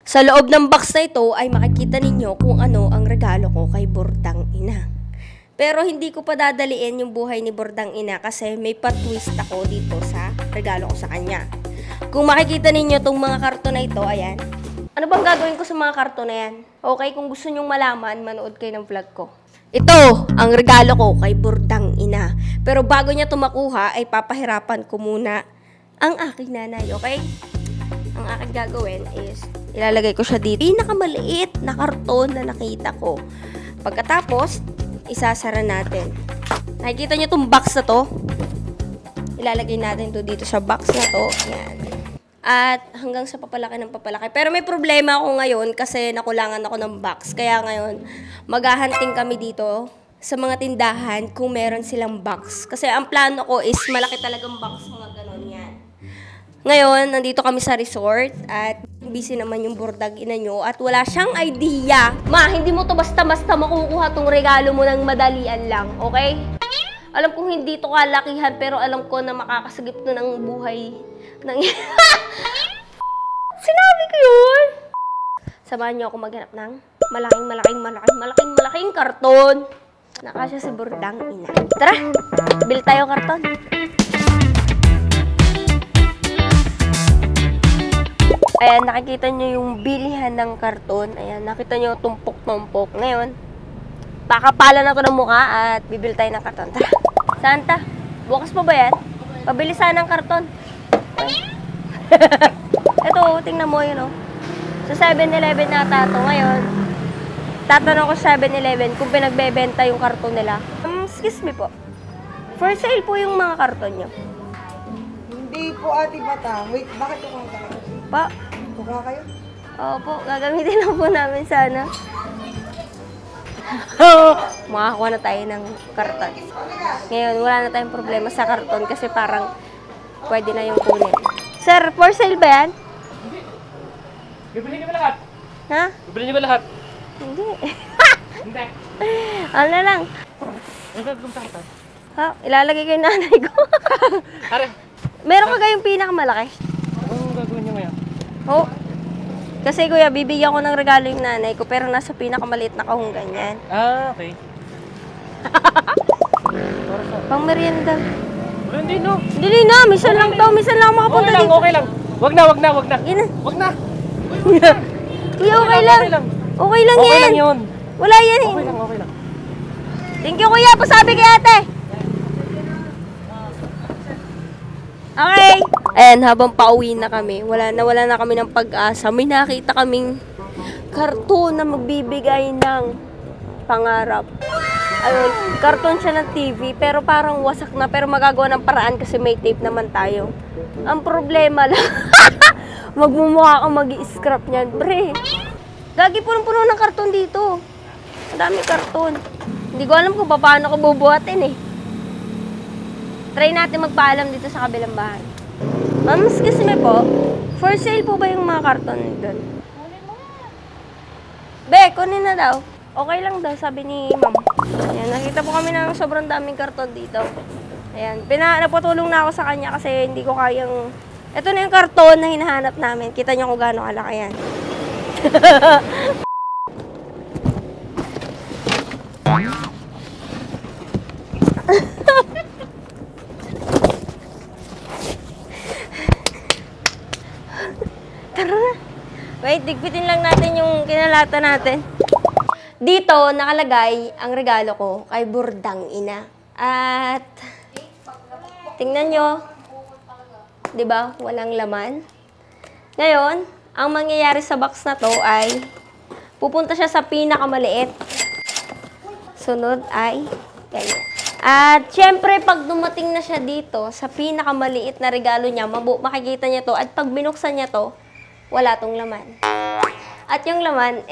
Sa loob ng box na ito ay makikita ninyo kung ano ang regalo ko kay Bordang Ina. Pero hindi ko pa dadaliin yung buhay ni Bordang Ina kasi may pa-twist ako dito sa regalo ko sa kanya. Kung makikita ninyo itong mga karton na ito, ayan. Ano bang gagawin ko sa mga karton na yan? Okay, kung gusto nyong malaman, manood kayo ng vlog ko. Ito ang regalo ko kay Bordang Ina. Pero bago niya ito makuha, ay papahirapan ko muna ang aking nanay, okay? Ang aking gagawin is, ilalagay ko siya dito. Pinakamaliit na karton na nakita ko. Pagkatapos, isasara natin. Nakikita nyo itong box na to? Ilalagay natin to dito sa box na to. Yan. At hanggang sa papalaki ng papalaki. Pero may problema ako ngayon kasi nakulangan ako ng box. Kaya ngayon, maghahunting kami dito sa mga tindahan kung meron silang box. Kasi ang plano ko is malaki talagang box, mga ganon yan. Ngayon, nandito kami sa resort at busy naman yung Bordang Ina nyo at wala siyang idea. Ma, hindi mo to basta-basta makukuha tong regalo mo ng madalian lang, okay? Alam kong hindi to kalakihan pero alam ko na makakasagip to ng buhay ng... Sinabi ko yun! Samahan niyo ako maghanap ng malaking karton. Nakasya si Bordang Ina. Tara, bil tayo karton. Ayan, nakikita nyo yung bilihan ng karton. Ayan, nakita nyo tumpok-tumpok. Ngayon, pakapala na to ng mukha at bibil tayo ng karton. Tara, Santa, bukas pa ba yan? Pabilisan ng karton. Ito, tingnan mo yun, oh. Sa 7-Eleven nata ito. Ngayon, tatanong ko sa 7-Eleven kung pinagbebenta yung karton nila. Excuse me po. For sale po yung mga karton nyo. Hindi po, Ate Bata. Wait, bakit ako talaga? Pa? Kuha kayo? Opo, gagamitin lang po namin sana. Makakuha na tayo ng karton. Ngayon, wala na tayong problema sa karton kasi parang pwede na yung kunin. Sir, for sale ba yan? Hindi. Bibili niyo ba lahat? Ha? Bibili niyo ba lahat? Hindi. Hindi. Ano na lang? Ano gagawin sa karton? Ha? Ilalagay ko yung nanay ko. Are. Meron ka kayong pinakamalaki? Anong gagawin niyo ngayon? Oo. Kasi kuya, bibigyan ko ng regalo yung nanay ko pero nasa pinakamaliit na kahong ganyan. Ah, okay. Pang merienda. Wala, hindi no. Hindi na, minsan lang daw, minsan lang makapunta dito. Okay lang. Wag na. Yan na. Wag na. Kuya, okay lang. Okay lang Okay yan. lang yun. Wala yan. Okay lang. Thank you kuya, pasabi kay ate. Okay. Ayan, habang pauwi na kami, wala na kami ng pag-asa. May nakita kaming karton na magbibigay ng pangarap. Ayun, karton siya ng TV, pero parang wasak na. Pero magagawa ng paraan kasi may tape naman tayo. Ang problema lang, magmumukha kang mag-i-scrap niyan. Pre, lagi punong-puno ng karton dito. Ang dami karton. Hindi ko alam kung paano ko bubuhatin eh. Try natin magpaalam dito sa kabilang bahay. Ma'am, excuse me po. For sale po ba yung mga karton doon? Be, kunin na daw. Okay lang daw, sabi ni ma'am. Ayan, nakita po kami ng sobrang daming karton dito. Ayan, napatulong na ako sa kanya kasi hindi ko kayang... Ito na yung karton na hinahanap namin. Kita niyo kung gaano kalaki yan. Tara na. Wait, digpitin lang natin yung kinalata natin. Dito, nakalagay ang regalo ko kay Bordang Ina. At, tingnan nyo. Diba? Walang laman. Ngayon, ang mangyayari sa box na to ay, pupunta siya sa pinakamaliit. Sunod ay, ganyan. At, syempre, pag dumating na siya dito, sa pinakamaliit na regalo niya, makikita niya to. At pag binuksan niya to, wala tong laman. At yung laman,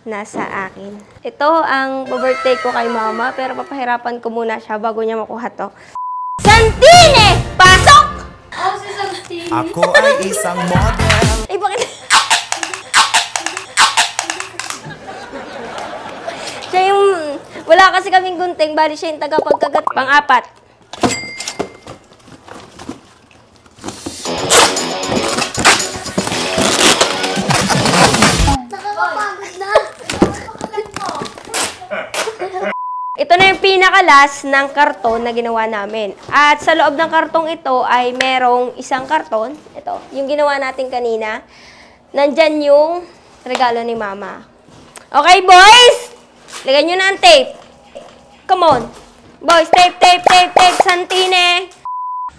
nasa akin. Ito ang birthday ko kay mama, pero papahirapan ko muna siya bago niya makuha to. Santine! Pasok! Oh, si Santine. Ako ay isang model. Ay, bakit? Siya yung... Wala kasi kaming gunting, bali siya yung tagapagkagat. Pang-apat. pinakalas ng karton na ginawa namin. At sa loob ng kartong ito ay merong isang karton. Ito, yung ginawa natin kanina. Nandyan yung regalo ni Mama. Okay, boys? Lagyan nyo na ang tape. Come on. Boys, tape, tape, tape, tape. Santine.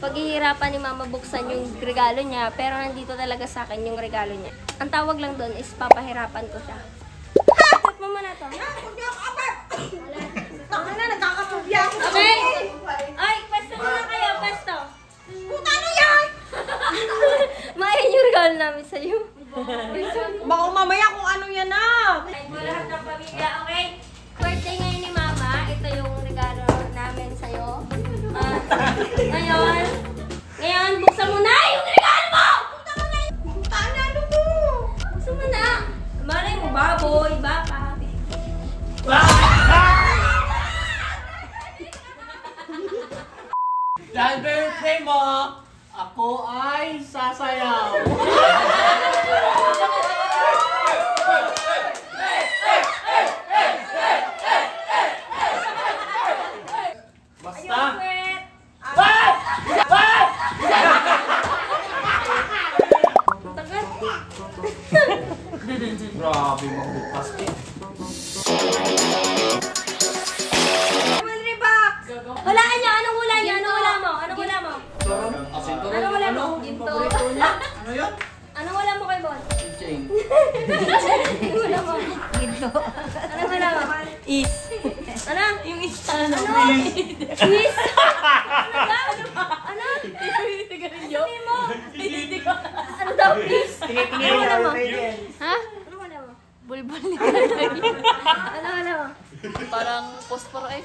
Paghihirapan ni Mama buksan yung regalo niya, pero nandito talaga sa akin yung regalo niya. Ang tawag lang doon is papahirapan ko siya. Tap mo muna to. Taka na, nagkakapubya ako. Okay. Ay, pwesto muna kayo, pwesto. Puta na yan! Mayan yung regalo namin sa'yo. Baka mamaya kung ano yan na. Ay, mo lahat ng pamilya, okay? Birthday ngayon ni Mama. Ito yung regalo namin sa'yo. Ngayon, buksan mo na yung regalo mo! Puta na, ano mo? Buksan mo na. Malay mo, baboy, baka. Dahil birthday mo, ako ay sasayaw. Basta. Grabe, magbukas eh. Hulaan niya, anong hula niya? Anong hula mo? Anong hula mo? Anong hula mo? Ginto. Ano yun? Anong hula mo kay Bon? Chain. Anong hula mo? Ginto. Anong hula mo? Is. Ano? Yung is. Ano? Is. Ano? Sabihin mo. Ano daw? Is. Anong hula mo? Ha? Anong hula mo? Bulbul ni Katay. Anong hula mo? Parang posporo eh.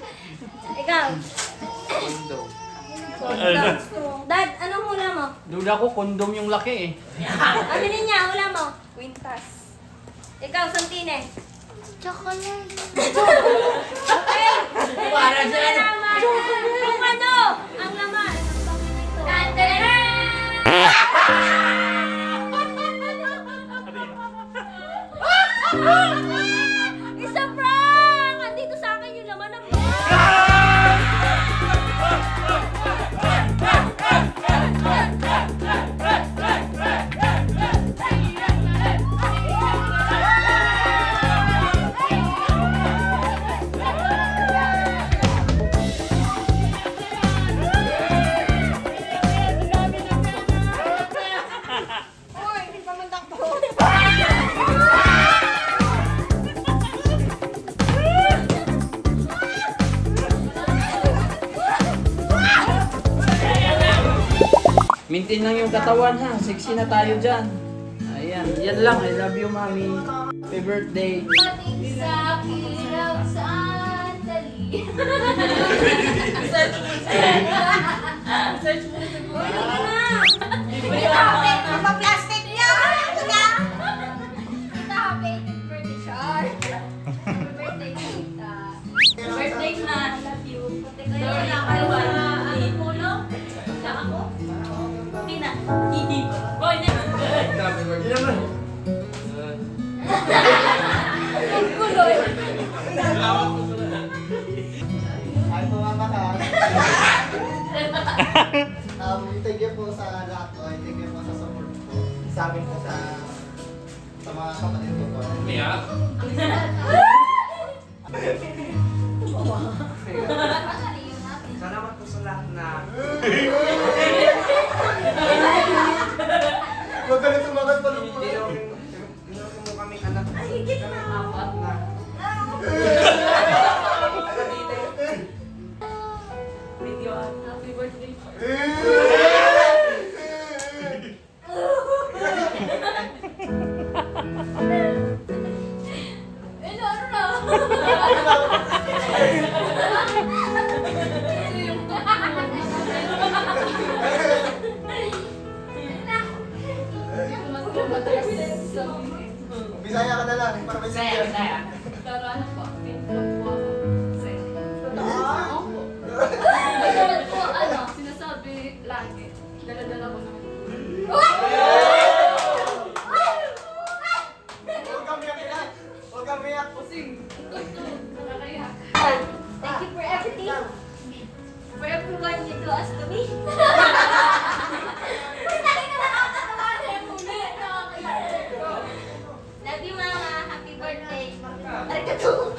Ikaw. Dad, anong hula mo? Duda ko, kondom yung laki eh. Ano din niya, hula mo? Quintas. Ikaw, Santine. Chocolate. Para sa ano? Kung ano? Ang laman. Isa prank! Andito sa akin yung laman ng Uy, hindi pa man takbo. Maintain lang yung katawan ha. Sexy na tayo dyan. Ayan. Yan lang. I love you, mami. Happy birthday. Sa kirap sandali. Papa-plastic niya! Ano ka? Tita, happy birthday, Char. Happy birthday, Tita. Birthday na. Love you. Sorry na kayo. Ano po, no? Lang ako? Hindi na. Hindi. Boy, na. Happy birthday naman. Ang gulo eh. Ay po mama ka. Thank you po sa lahat po. Thank you po sa support po. Sa amin po sa mga kapatid ko po. Salamat po sa lahat na Huwag ka na tumakas pa lang po. Tinuro mo kami anak. Ay, higit na. Apat na. Happy birthday. Hello, ano na? Ito yung Bisaya ka na lang. Para may sige. Pero ano po, pinvlog po ako. Totoo? Opo. Pinvlog po, ano, sinasabi lagi. Dala-dala ko naman. Huwag kang biyak. Huwag kang biyak. Pusing. Ito, nakakayak. Thank you for everything. Arigato!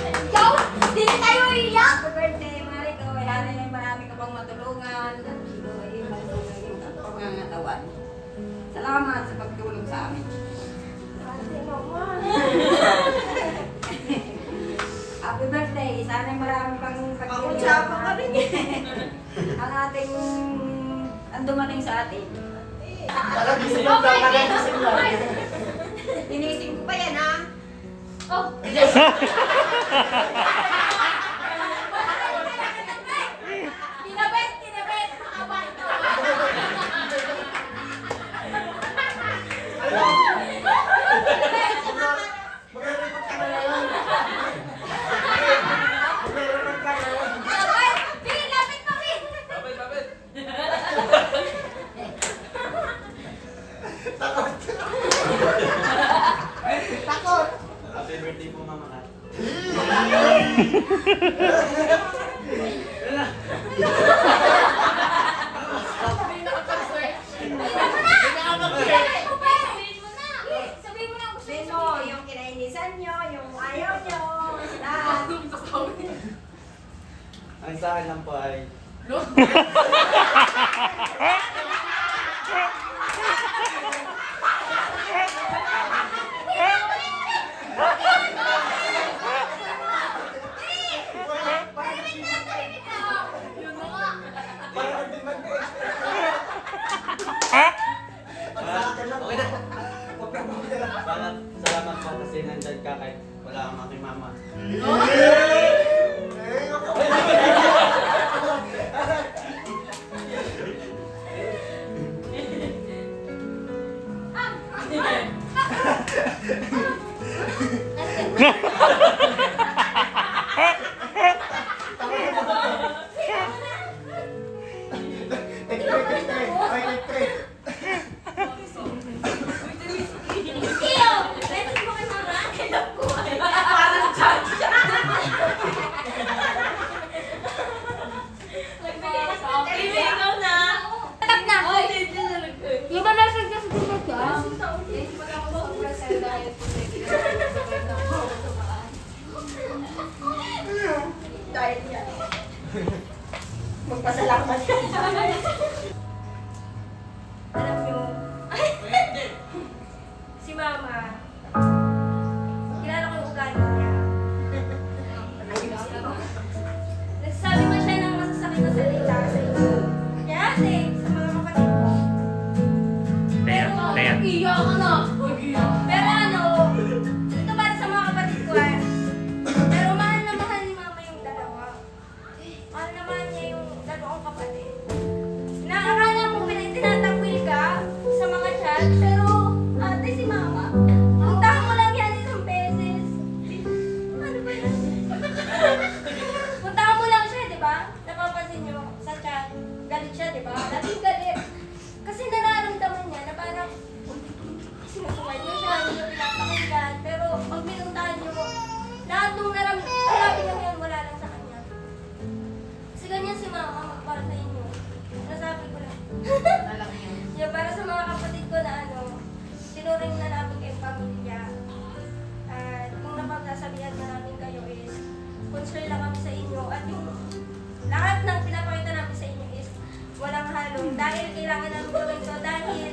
Ikaw! Hindi na tayo iiyak! Happy birthday, Mariko. Hayaan na marami ka pang matulungan. At ito ay matulungan yung pangangatawan. Salamat sa pagtulong sa amin. Ate, mama. Happy birthday. Sana marami pang pagtulong. tsapa ka rin Ang ating ang dumating sa atin. Gising lang daw, gising lang. Inising ko pa yan, ha? Oh! Kinabit! Kinabit! Abay! Abay! Pin! Lapit pa, Pin! Takot. Happy birthday po, Mama Kat. Sabihin mo na kung sino yung kinainisan nyo, yung ayaw nyo, lahat. Ang sa akin lang po ay... Salamat po kasi nandyan ka kahit wala kang aking mama. Iyo! Message mo kay mama. Hello ko. Parang judge siya. Ikaw na. Tatap na. Yung ba message ka sa ticket ka? Diet niya. Magpasalamat. Alam niyo, si Mama, kilala ko yung ugali niya. Nagsasabi man siya ng masasakit na salita sa inyo. Kaya ate, sa mga kapatid ko. Pero, iyak ka na. Pero ano, ito para sa mga kapatid ko pero mahal na mahal ni Mama yung dalawa. Mahal na mahal niya yung dalawang kapatid. Nakakala mo tinatakwil ka sa mga chat, pero ate si Mama, puntahan mo lang yan isang beses. Ano ba yan? Puntahan mo lang siya, di ba? Napapansin niyo sa chat, galit siya, di ba? Dating galit. Kasi nararamdaman niya na parang sinusungan niyo siya, hindi niyo pinapakinggan. Pero pag pinuntahan niyo, lahat nung sinabi niyo yun, wala lang sa kanya. Kasi ganyan si Mama, para sa inyo. Nasabi ko lang. Yeah, para sa mga kapatid ko na tinuring na namin kayong pamilya. At kung napagsasabihan na namin kayo is, concern lang kami sa inyo. At yung lahat ng pinapakita namin sa inyo is, walang halong. Dahil kailangan namin gawin ito dahil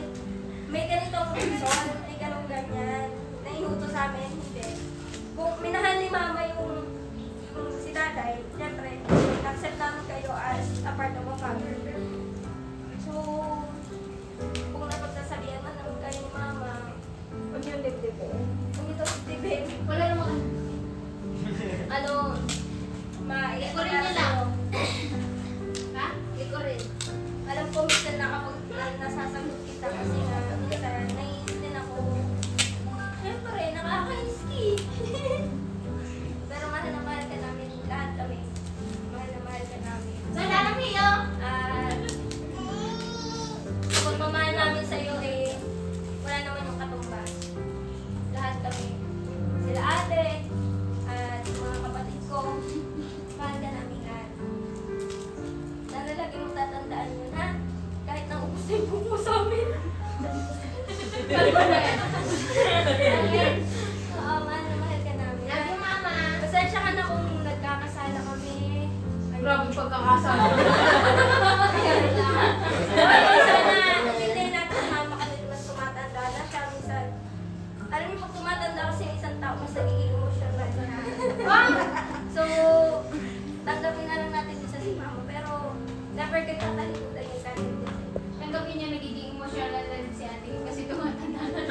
may ganitong reason, may ganong ganyan, na inuto sa amin, hindi. Kung minahal ni Mama yung si Daday, syempre, accept namin kayo as a part of a family. So, kung napagsasabihan man naman kayo ni Mama, huwag yung dibdibin. Kung ito dibdibin, wala namang ikorin niya lang. Ha? Ikorin. Alam ko minsan na kapag nasasagot kita kasi nga, minsan naiinis din ako. Siyempre, nakaka-iski. Pero mahal na mahal ka namin, lahat kami. Mahal na mahal ka namin. Wala na Mio! Kung mamahal namin sa'yo wala naman yung katumbas. Lahat kami. Sila ate, at mga kapatid ko, mahal ka namin lahat. Sana lagi mong tatandaan yun, ha? Kahit nang ubus na yung buko sa amin. Oo, mahal na Grabe pagkakasama. Kaya lang. Sana, hindi natin si mama kasi mas tumatanda na siya minsan. Alam niyo, pag tumatanda kasi yung isang tao, mas nagiging emotional na. So, tanggapin na lang natin isa si mama. Pero, never kayo tatalikutan yung sarili. Tanggapin niya nagiging emotional na si ate kasi tumatanda na.